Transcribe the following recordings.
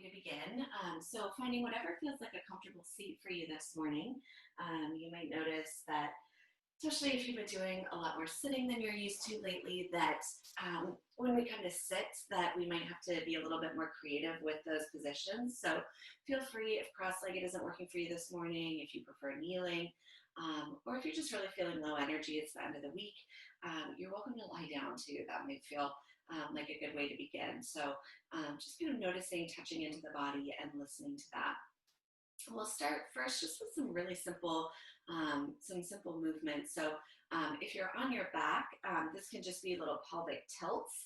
to begin. So finding whatever feels like a comfortable seat for you this morning. You might notice that, especially if you've been doing a lot more sitting than you're used to lately, that when we come to sit, that we might have to be a little bit more creative with those positions. So feel free, if cross-legged isn't working for you this morning, if you prefer kneeling, or if you're just really feeling low energy, it's the end of the week, you're welcome to lie down too. That may feel like a good way to begin. So just noticing, touching into the body and listening to that. We'll start first just with some really simple movements. So if you're on your back, this can just be little pelvic tilts.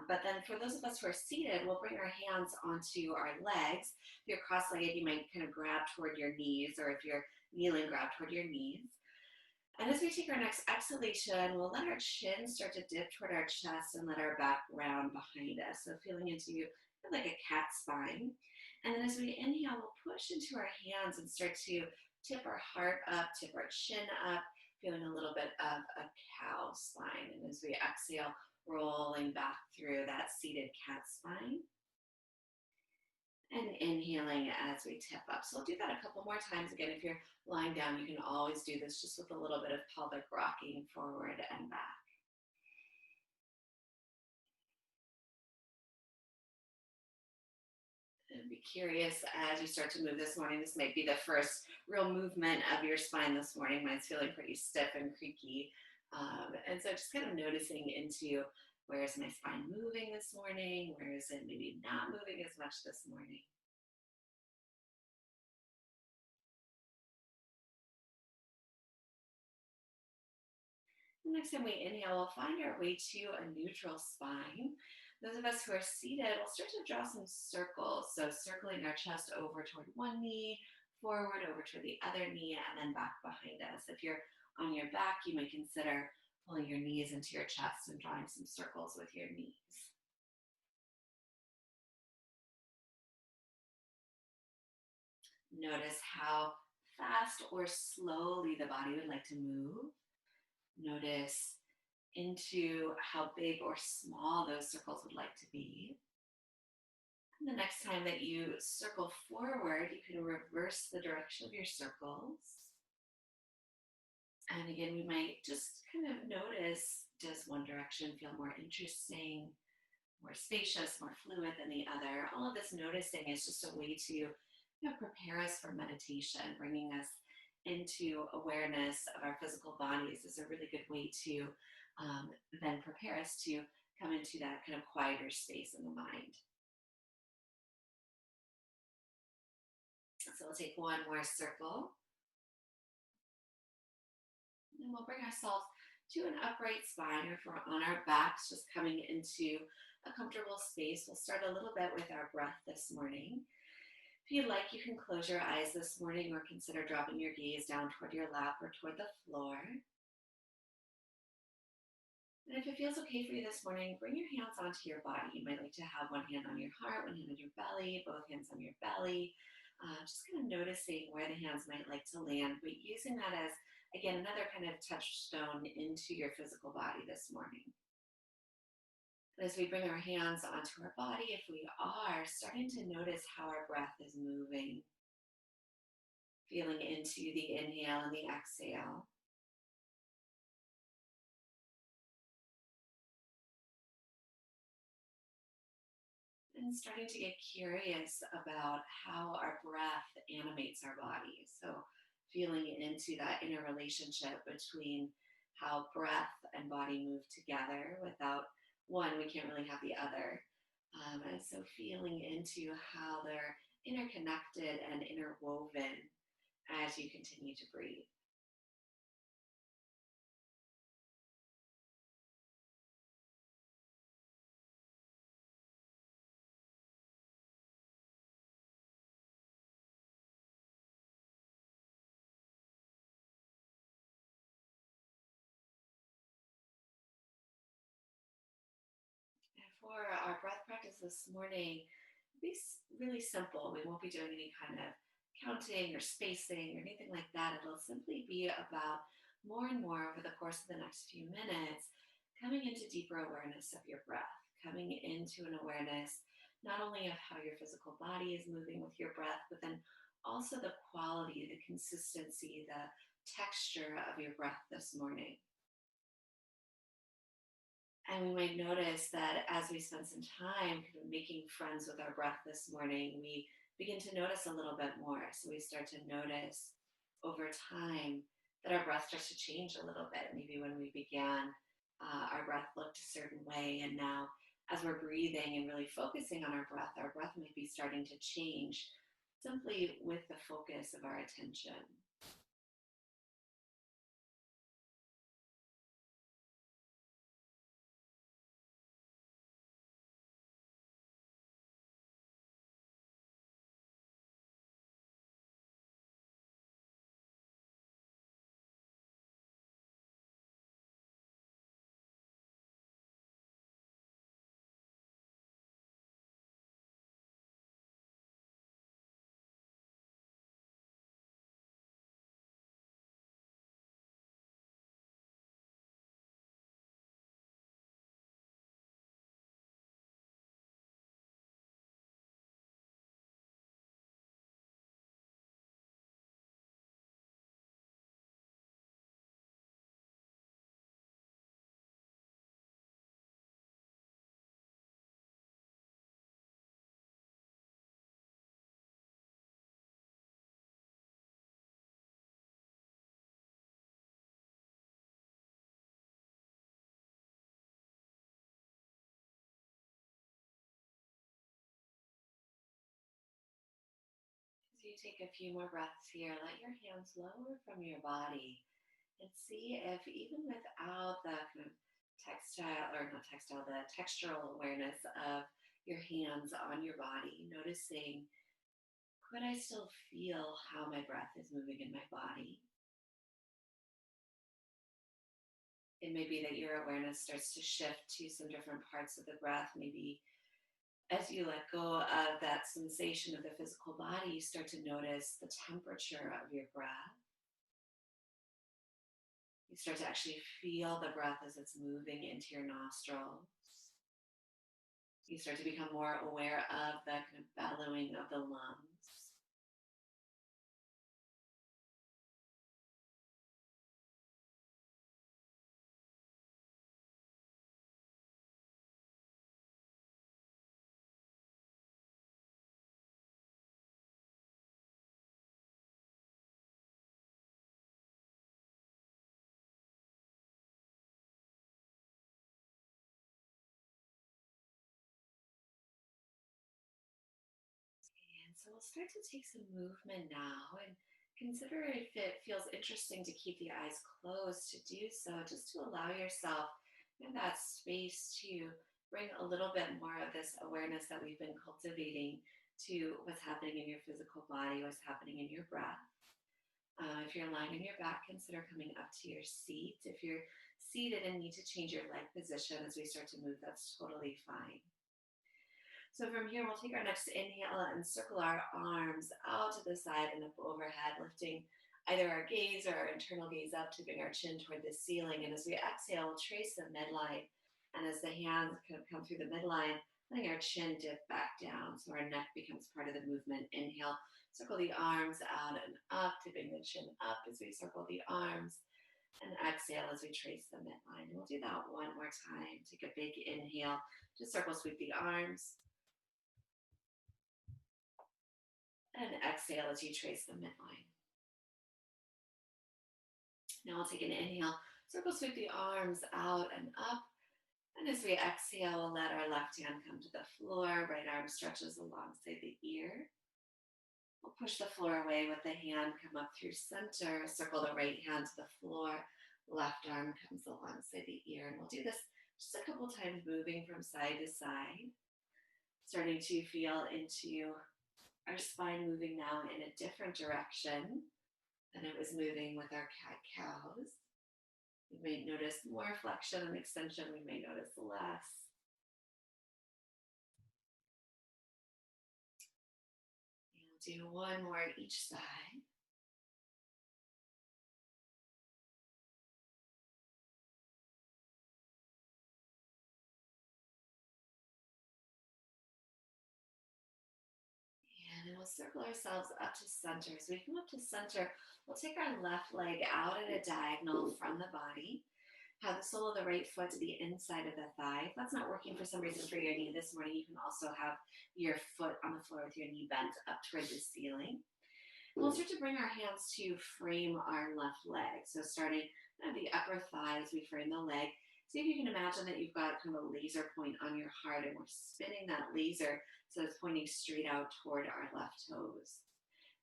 But then for those of us who are seated, we'll bring our hands onto our legs. If you're cross-legged, you might kind of grab toward your knees, or if you're kneeling, grab toward your knees. And as we take our next exhalation, we'll let our chin start to dip toward our chest and let our back round behind us. So feeling into like a cat spine. And then as we inhale, we'll push into our hands and start to tip our heart up, tip our chin up, feeling a little bit of a cow spine. And as we exhale, rolling back through that seated cat spine. And inhaling as we tip up. So we'll do that a couple more times. Again, if you're lying down, you can always do this just with a little bit of pelvic rocking forward and back. And be curious as you start to move this morning. This might be the first real movement of your spine this morning. Mine's feeling pretty stiff and creaky. And so just kind of noticing into, where is my spine moving this morning? Where is it maybe not moving as much this morning? The next time we inhale, we'll find our way to a neutral spine. Those of us who are seated, we'll start to draw some circles. So circling our chest over toward one knee, forward over to the other knee, and then back behind us. If you're on your back, you might consider pulling your knees into your chest and drawing some circles with your knees. Notice how fast or slowly the body would like to move. Notice into how big or small those circles would like to be. And the next time that you circle forward, you can reverse the direction of your circles. And again, we might just kind of notice, does one direction feel more interesting, more spacious, more fluid than the other? All of this noticing is just a way to prepare us for meditation. Bringing us into awareness of our physical bodies is a really good way to then prepare us to come into that kind of quieter space in the mind. So we'll take one more circle. And we'll bring ourselves to an upright spine, or if we're on our backs, just coming into a comfortable space. We'll start a little bit with our breath this morning. If you'd like, you can close your eyes this morning or consider dropping your gaze down toward your lap or toward the floor. And if it feels okay for you this morning, bring your hands onto your body. You might like to have one hand on your heart, one hand on your belly, both hands on your belly. Just kind of noticing where the hands might like to land, but using that as, again, another kind of touchstone into your physical body this morning. As we bring our hands onto our body, if we are starting to notice how our breath is moving, feeling into the inhale and the exhale. And starting to get curious about how our breath animates our body. So feeling into that inner relationship between how breath and body move together. Without one, we can't really have the other. And so feeling into how they're interconnected and interwoven as you continue to breathe. For our breath practice this morning, be really simple. We won't be doing any kind of counting or spacing or anything like that. It'll simply be about more and more over the course of the next few minutes, coming into deeper awareness of your breath, coming into an awareness not only of how your physical body is moving with your breath, but then also the quality, the consistency, the texture of your breath this morning. And we might notice that as we spend some time kind of making friends with our breath this morning, we begin to notice a little bit more. So we start to notice over time that our breath starts to change a little bit. Maybe when we began, our breath looked a certain way. And now, as we're breathing and really focusing on our breath might be starting to change simply with the focus of our attention. As you take a few more breaths here, let your hands lower from your body and see if even without the kind of textile, or not textile, the textural awareness of your hands on your body, noticing, could I still feel how my breath is moving in my body? It may be that your awareness starts to shift to some different parts of the breath. Maybe as you let go of that sensation of the physical body, you start to notice the temperature of your breath. You start to actually feel the breath as it's moving into your nostrils. You start to become more aware of the kind of bellowing of the lungs. And so we'll start to take some movement now and consider if it feels interesting to keep the eyes closed to do so, just to allow yourself in that space to bring a little bit more of this awareness that we've been cultivating to what's happening in your physical body, what's happening in your breath. If you're lying on your back, consider coming up to your seat. If you're seated and need to change your leg position as we start to move, that's totally fine. So from here, we'll take our next inhale and circle our arms out to the side and up overhead, lifting either our gaze or our internal gaze up to bring our chin toward the ceiling. And as we exhale, we'll trace the midline. And as the hands kind of come through the midline, letting our chin dip back down so our neck becomes part of the movement. Inhale, circle the arms out and up to bring the chin up as we circle the arms. And exhale as we trace the midline. And we'll do that one more time. Take a big inhale, just circle sweep the arms. And exhale as you trace the midline. Now we'll take an inhale, circle sweep the arms out and up. And as we exhale, we'll let our left hand come to the floor. Right arm stretches alongside the ear. We'll push the floor away with the hand, come up through center, circle the right hand to the floor. Left arm comes alongside the ear. And we'll do this just a couple times, moving from side to side. Starting to feel into our spine moving now in a different direction than it was moving with our cat-cows. We may notice more flexion and extension. We may notice less. And we'll do one more on each side. we'll circle ourselves up to center. As we come up to center, we'll take our left leg out at a diagonal from the body. Have the sole of the right foot to the inside of the thigh. If that's not working for some reason for your knee this morning, you can also have your foot on the floor with your knee bent up toward the ceiling. We'll start to bring our hands to frame our left leg. So starting at the upper thigh as we frame the leg. See if you can imagine that you've got kind of a laser point on your heart, and we're spinning that laser so it's pointing straight out toward our left toes.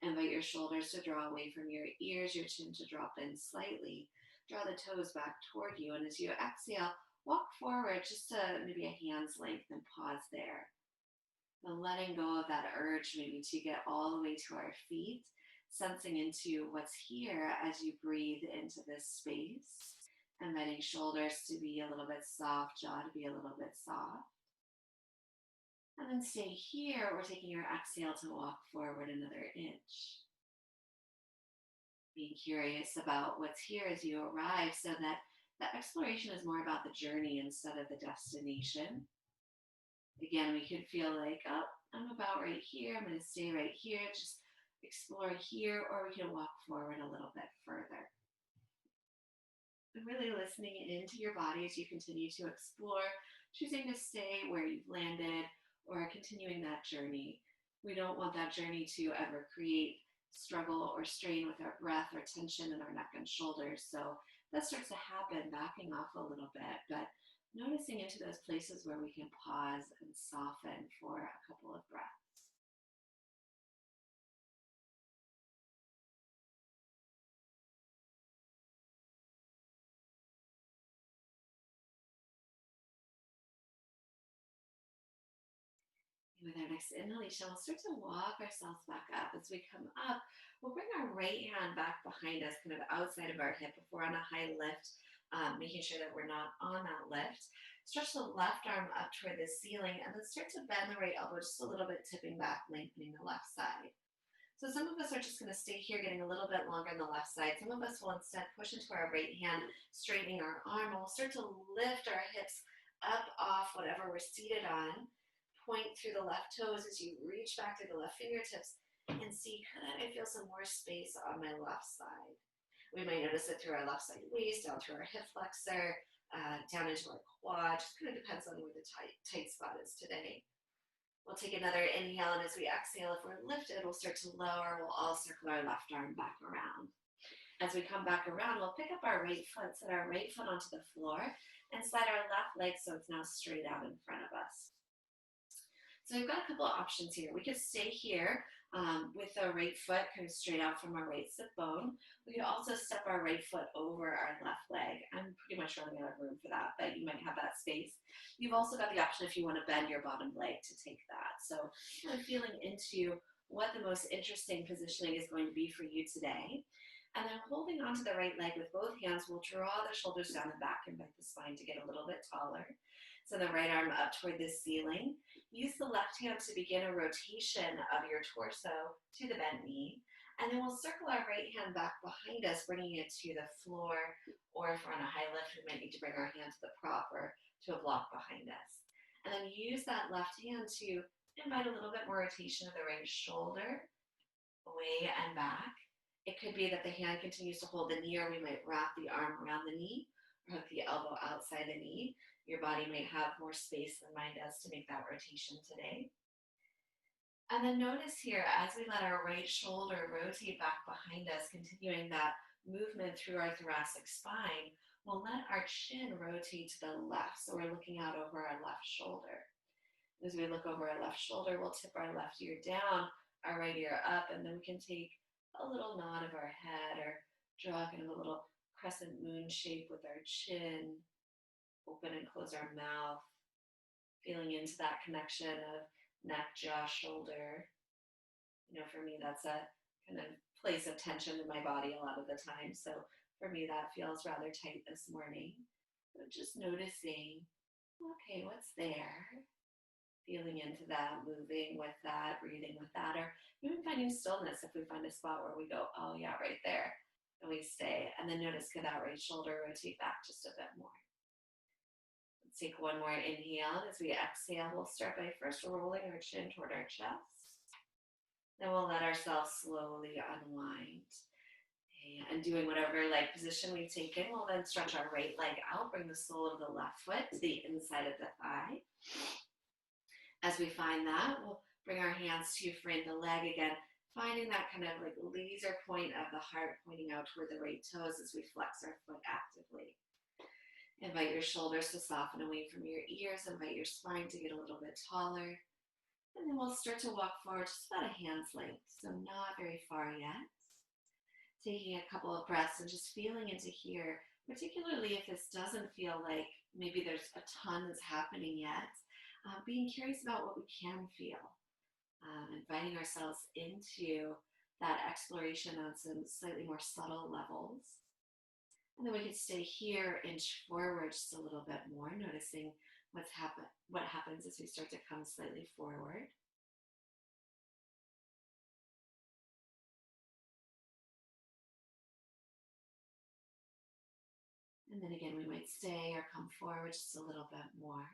Invite your shoulders to draw away from your ears, your chin to drop in slightly. Draw the toes back toward you, and as you exhale, walk forward just to maybe a hand's length and pause there. Now letting go of that urge maybe to get all the way to our feet, sensing into what's here as you breathe into this space. Inviting shoulders to be a little bit soft, jaw to be a little bit soft. And then stay here. We're taking your exhale to walk forward another inch. Being curious about what's here as you arrive, so that the exploration is more about the journey instead of the destination. Again, we could feel like, oh, I'm about right here. I'm going to stay right here. Just explore here, or we can walk forward a little bit further. And really listening into your body as you continue to explore, choosing to stay where you've landed or continuing that journey. We don't want that journey to ever create struggle or strain with our breath or tension in our neck and shoulders. So that starts to happen, backing off a little bit, but noticing into those places where we can pause and soften for a couple of breaths. With our next inhalation, we'll start to walk ourselves back up. As we come up, we'll bring our right hand back behind us, kind of outside of our hip. If we're on a high lift, making sure that we're not on that lift. Stretch the left arm up toward the ceiling, and then start to bend the right elbow just a little bit, tipping back, lengthening the left side. So some of us are just going to stay here, getting a little bit longer on the left side. Some of us will instead push into our right hand, straightening our arm, and we'll start to lift our hips up off whatever we're seated on. Point through the left toes as you reach back through the left fingertips and see, could I feel some more space on my left side? We might notice it through our left side waist, down through our hip flexor, down into our quad. Just kind of depends on where the tight spot is today. We'll take another inhale, and as we exhale, if we're lifted, we'll start to lower. We'll all circle our left arm back around. As we come back around, we'll pick up our right foot, set our right foot onto the floor, and slide our left leg so it's now straight out in front of us. So we've got a couple of options here. We could stay here with our right foot kind of straight out from our right sit bone. We could also step our right foot over our left leg. I'm pretty much running out of room for that, but you might have that space. You've also got the option if you want to bend your bottom leg to take that. So kind of feeling into what the most interesting positioning is going to be for you today. And then holding onto the right leg with both hands, we'll draw the shoulders down the back and bend the spine to get a little bit taller. So the right arm up toward the ceiling. Use the left hand to begin a rotation of your torso to the bent knee. And then we'll circle our right hand back behind us, bringing it to the floor. Or if we're on a high lift, we might need to bring our hand to the prop or to a block behind us. And then use that left hand to invite a little bit more rotation of the right shoulder, away and back. It could be that the hand continues to hold the knee, or we might wrap the arm around the knee or hook the elbow outside the knee. Your body may have more space than mine does to make that rotation today. And then notice here, as we let our right shoulder rotate back behind us, continuing that movement through our thoracic spine, we'll let our chin rotate to the left. So we're looking out over our left shoulder. As we look over our left shoulder, we'll tip our left ear down, our right ear up, and then we can take a little nod of our head or draw kind of a little crescent moon shape with our chin. Open and close our mouth, feeling into that connection of neck, jaw, shoulder. You know, for me, that's a kind of place of tension in my body a lot of the time. So for me, that feels rather tight this morning. But just noticing, okay, what's there? Feeling into that, moving with that, breathing with that, or even finding stillness if we find a spot where we go, oh yeah, right there. And we stay. And then notice, could that right shoulder rotate back just a bit more? Take one more inhale. As we exhale, we'll start by first rolling our chin toward our chest. Then we'll let ourselves slowly unwind. Okay, and doing whatever leg position we've taken, we'll then stretch our right leg out, bring the sole of the left foot to the inside of the thigh. As we find that, we'll bring our hands to frame the leg again, finding that kind of like laser point of the heart pointing out toward the right toes as we flex our foot actively. Invite your shoulders to soften away from your ears. Invite your spine to get a little bit taller. And then we'll start to walk forward just about a hand's length, so not very far yet. Taking a couple of breaths and just feeling into here, particularly if this doesn't feel like maybe there's a ton that's happening yet. Being curious about what we can feel, inviting ourselves into that exploration on some slightly more subtle levels. And then we can stay here, inch forward just a little bit more, noticing what happens as we start to come slightly forward. And then again, we might stay or come forward just a little bit more.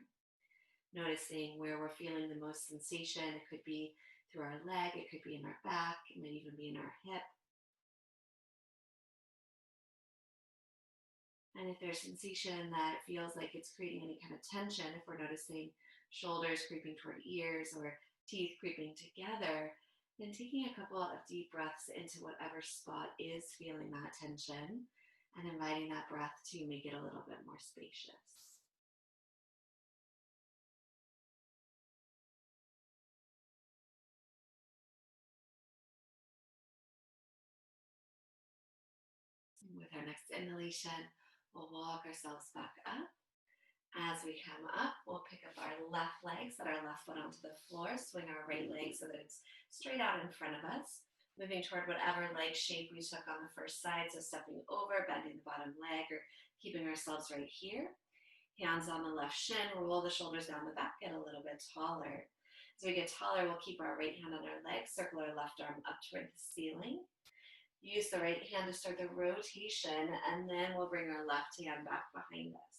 Noticing where we're feeling the most sensation. It could be through our leg, it could be in our back, it might even be in our hip. And if there's sensation that feels like it's creating any kind of tension, if we're noticing shoulders creeping toward ears or teeth creeping together, then taking a couple of deep breaths into whatever spot is feeling that tension and inviting that breath to make it a little bit more spacious. And with our next inhalation, we'll walk ourselves back up. As we come up, we'll pick up our left leg, set our left foot onto the floor, swing our right leg so that it's straight out in front of us, moving toward whatever leg shape we took on the first side. So stepping over, bending the bottom leg, or keeping ourselves right here. Hands on the left shin, roll the shoulders down the back, get a little bit taller. As we get taller, we'll keep our right hand on our leg, circle our left arm up toward the ceiling. Use the right hand to start the rotation, and then we'll bring our left hand back behind us.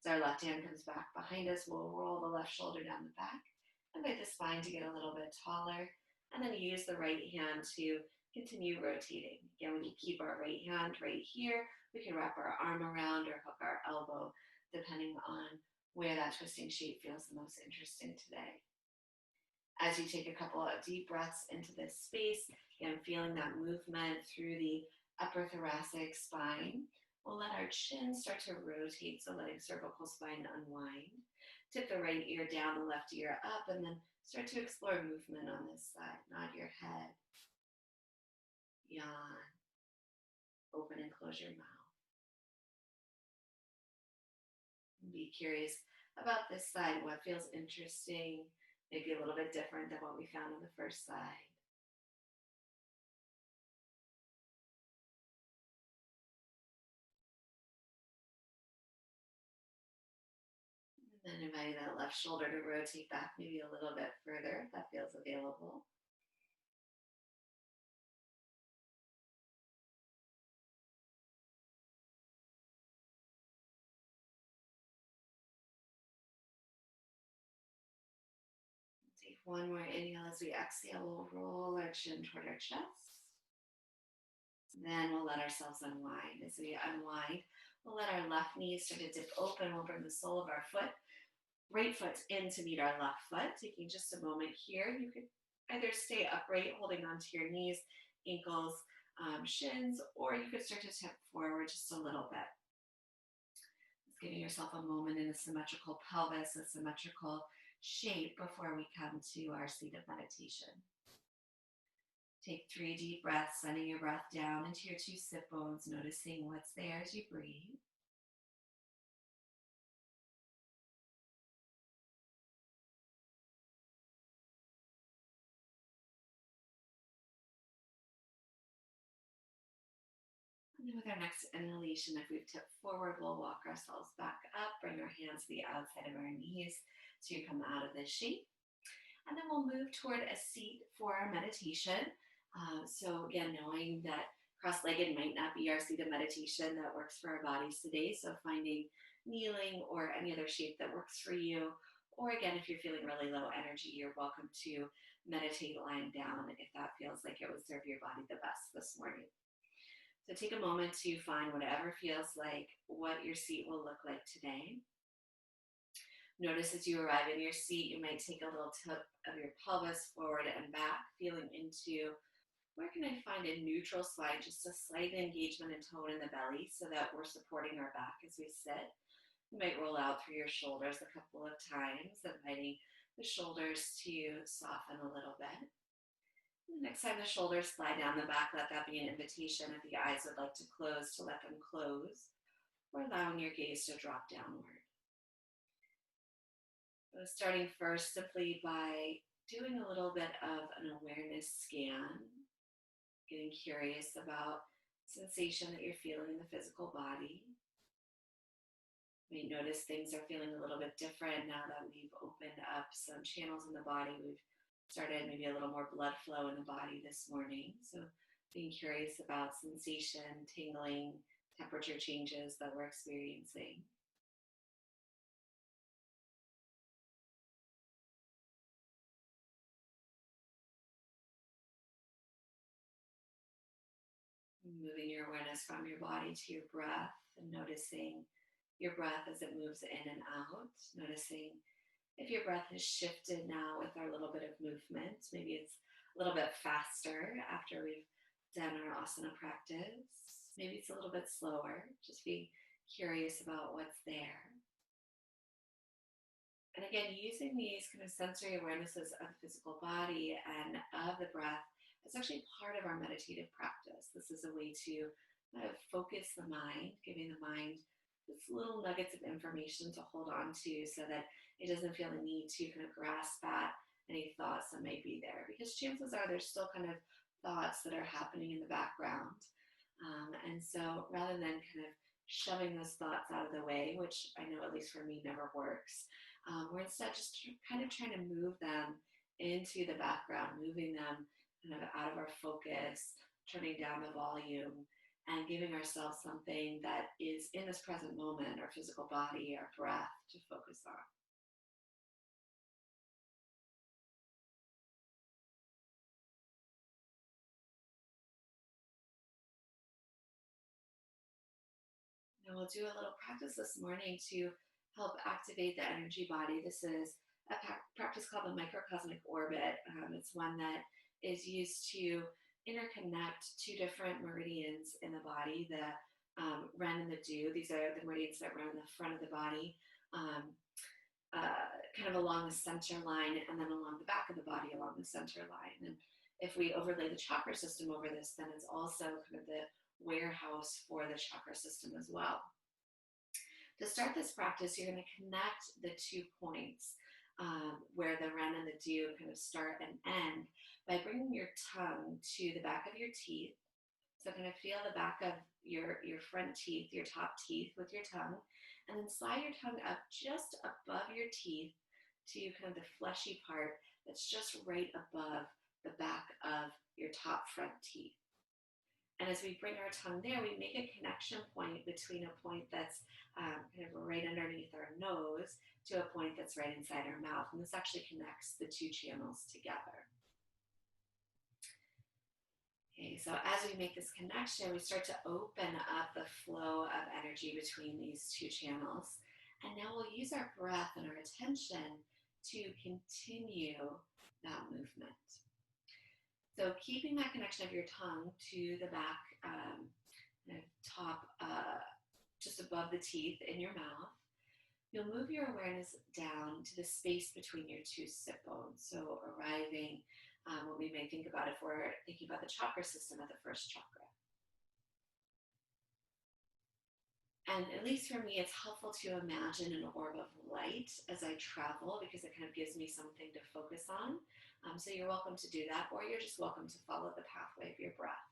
As our left hand comes back behind us, we'll roll the left shoulder down the back, invite the spine to get a little bit taller, and then use the right hand to continue rotating. Again, we can keep our right hand right here. We can wrap our arm around or hook our elbow, depending on where that twisting shape feels the most interesting today. As you take a couple of deep breaths into this space, again, feeling that movement through the upper thoracic spine, we'll let our chin start to rotate, so letting cervical spine unwind. Tip the right ear down, the left ear up, and then start to explore movement on this side. Nod your head, yawn, open and close your mouth. Be curious about this side, what feels interesting, maybe a little bit different than what we found on the first side. And then inviting that left shoulder to rotate back maybe a little bit further if that feels available. Take one more inhale. As we exhale, we'll roll our chin toward our chest. Then we'll let ourselves unwind. As we unwind, we'll let our left knee start to dip open. We'll bring the sole of our right foot in to meet our left foot. Taking just a moment here, you could either stay upright, holding onto your knees, ankles, shins, or you could start to tip forward just a little bit. Just giving yourself a moment in a symmetrical pelvis, a symmetrical shape before we come to our seat of meditation. Take 3 deep breaths, sending your breath down into your 2 sit bones, noticing what's there as you breathe. And then with our next inhalation, if we've tipped forward, we'll walk ourselves back up, bring our hands to the outside of our knees so you come out of this shape. And then we'll move toward a seat for our meditation. So again, knowing that cross-legged might not be our seat of meditation that works for our bodies today. So finding kneeling or any other shape that works for you, Or again, if you're feeling really low energy, you're welcome to meditate lying down if that feels like it would serve your body the best this morning. So take a moment to find whatever feels like what your seat will look like today. Notice as you arrive in your seat, you might take a little tip of your pelvis forward and back, feeling into where can I find a neutral slide, just a slight engagement and tone in the belly so that we're supporting our back as we sit. You might roll out through your shoulders a couple of times, inviting the shoulders to soften a little bit. And the next time the shoulders slide down the back, let that be an invitation if the eyes would like to close, to let them close, or allowing your gaze to drop downward. Starting first simply by doing a little bit of an awareness scan, getting curious about sensation that you're feeling in the physical body. You may notice things are feeling a little bit different now that we've opened up some channels in the body. We've started maybe a little more blood flow in the body this morning. So being curious about sensation, tingling, temperature changes that we're experiencing. Moving your awareness from your body to your breath and noticing your breath as it moves in and out. Noticing if your breath has shifted now with our little bit of movement. Maybe it's a little bit faster after we've done our asana practice. Maybe it's a little bit slower. Just be curious about what's there. And again, using these kind of sensory awarenesses of the physical body and of the breath, it's actually part of our meditative practice. This is a way to kind of focus the mind, giving the mind just little nuggets of information to hold on to so that it doesn't feel the need to kind of grasp at any thoughts that might be there. Because chances are there's still kind of thoughts that are happening in the background. And so rather than kind of shoving those thoughts out of the way, which I know at least for me never works, we're instead just kind of trying to move them into the background, moving them kind of out of our focus, turning down the volume, and giving ourselves something that is in this present moment, our physical body, our breath, to focus on. And we'll do a little practice this morning to help activate the energy body. This is a practice called the Microcosmic Orbit. It's one that is used to interconnect two different meridians in the body, the Ren and the Du. These are the meridians that run the front of the body, kind of along the center line, and then along the back of the body along the center line. And if we overlay the chakra system over this, then it's also kind of the warehouse for the chakra system as well. To start this practice, you're going to connect the 2 points where the Ren and the Du kind of start and end by bringing your tongue to the back of your teeth. So kind of feel the back of your front teeth, your top teeth with your tongue, and then slide your tongue up just above your teeth to kind of the fleshy part that's just right above the back of your top front teeth. And as we bring our tongue there, we make a connection point between a point that's kind of right underneath our nose to a point that's right inside our mouth. And this actually connects the 2 channels together. Okay, so as we make this connection, we start to open up the flow of energy between these 2 channels. And now we'll use our breath and our attention to continue that movement. So keeping that connection of your tongue to the back, top, just above the teeth in your mouth, you'll move your awareness down to the space between your 2 sit bones. So arriving, what we may think about if we're thinking about the chakra system at the first chakra. And at least for me, it's helpful to imagine an orb of light as I travel because it kind of gives me something to focus on. So you're welcome to do that, or you're just welcome to follow the pathway of your breath.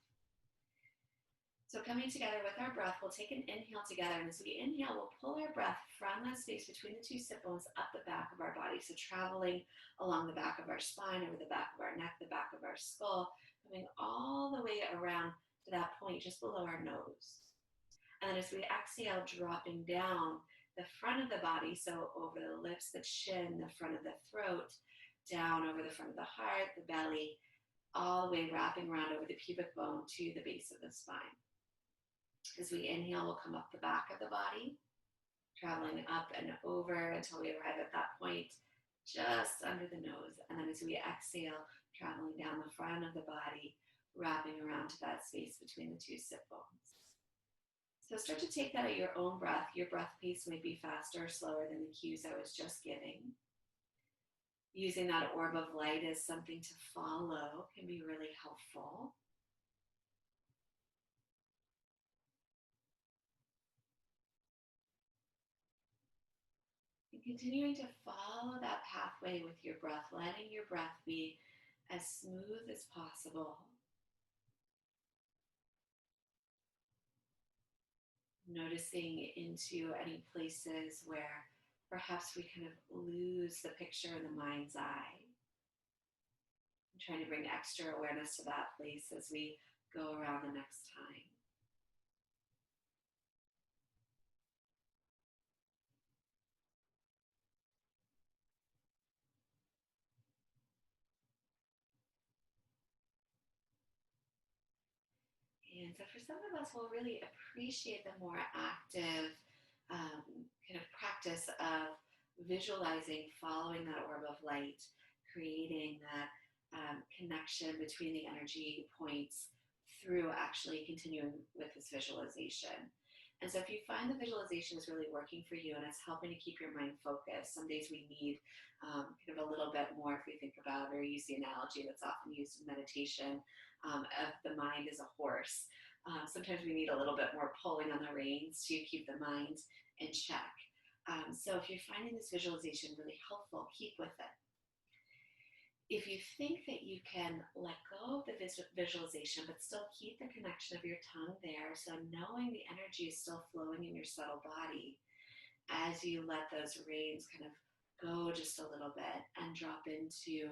So coming together with our breath, we'll take an inhale together. And as we inhale, we'll pull our breath from that space between the 2 sit bones up the back of our body. So traveling along the back of our spine, over the back of our neck, the back of our skull, coming all the way around to that point just below our nose. And then as we exhale, dropping down the front of the body, so over the lips, the chin, the front of the throat, down over the front of the heart, the belly, all the way wrapping around over the pubic bone to the base of the spine. As we inhale, we'll come up the back of the body, traveling up and over until we arrive at that point just under the nose. And then as we exhale, traveling down the front of the body, wrapping around to that space between the two sit bones. So start to take that at your own breath. Your breath pace might be faster or slower than the cues I was just giving. Using that orb of light as something to follow can be really helpful. And continuing to follow that pathway with your breath, letting your breath be as smooth as possible. Noticing into any places where perhaps we kind of lose the picture in the mind's eye. I'm trying to bring extra awareness to that place as we go around the next time. And so for some of us, we'll really appreciate the more active kind of practice of visualizing, following that orb of light, creating that connection between the energy points through actually continuing with this visualization. And so if you find the visualization is really working for you and it's helping to keep your mind focused, some days we need kind of a little bit more. If we think about or use the analogy that's often used in meditation, of the mind as a horse. Sometimes we need a little bit more pulling on the reins to keep the mind in check. So if you're finding this visualization really helpful, keep with it. If you think that you can let go of the visualization, but still keep the connection of your tongue there, so knowing the energy is still flowing in your subtle body, as you let those reins kind of go just a little bit and drop into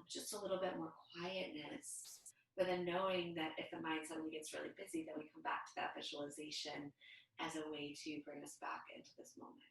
just a little bit more quietness. But then knowing that if the mind suddenly gets really busy, then we come back to that visualization as a way to bring us back into this moment.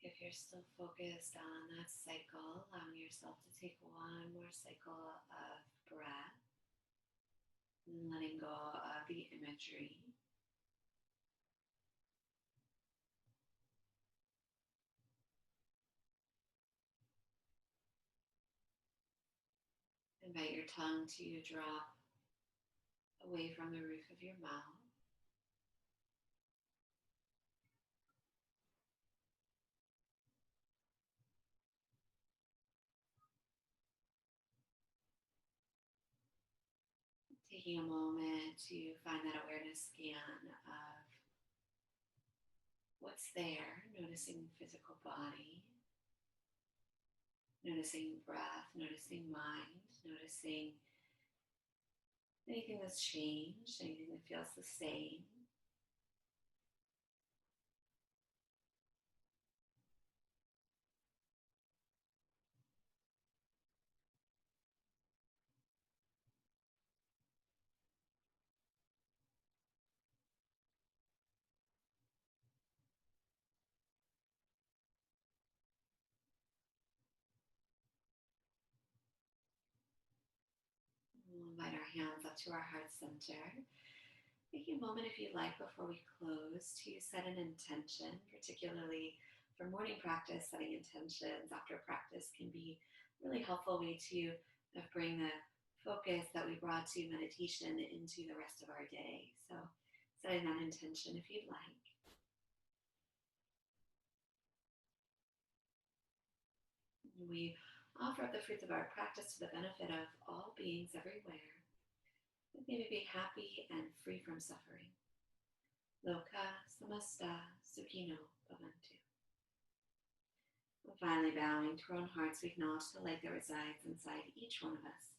If you're still focused on that cycle, allowing yourself to take one more cycle of breath and letting go of the imagery. Invite your tongue to drop away from the roof of your mouth. Taking a moment to find that awareness scan of what's there, noticing the physical body, Noticing breath, noticing mind, noticing anything that's changed, anything that feels the same. We'll invite our hands up to our heart center. Taking a moment, if you like, before we close, to set an intention, particularly for morning practice. Setting intentions after practice can be a really helpful way to bring the focus that we brought to meditation into the rest of our day. So, setting that intention if you'd like. We offer up the fruits of our practice to the benefit of all beings everywhere, that they may be happy and free from suffering. Loka samasta sukhino bhavantu. Finally, bowing to our own hearts, we acknowledge the light that resides inside each one of us.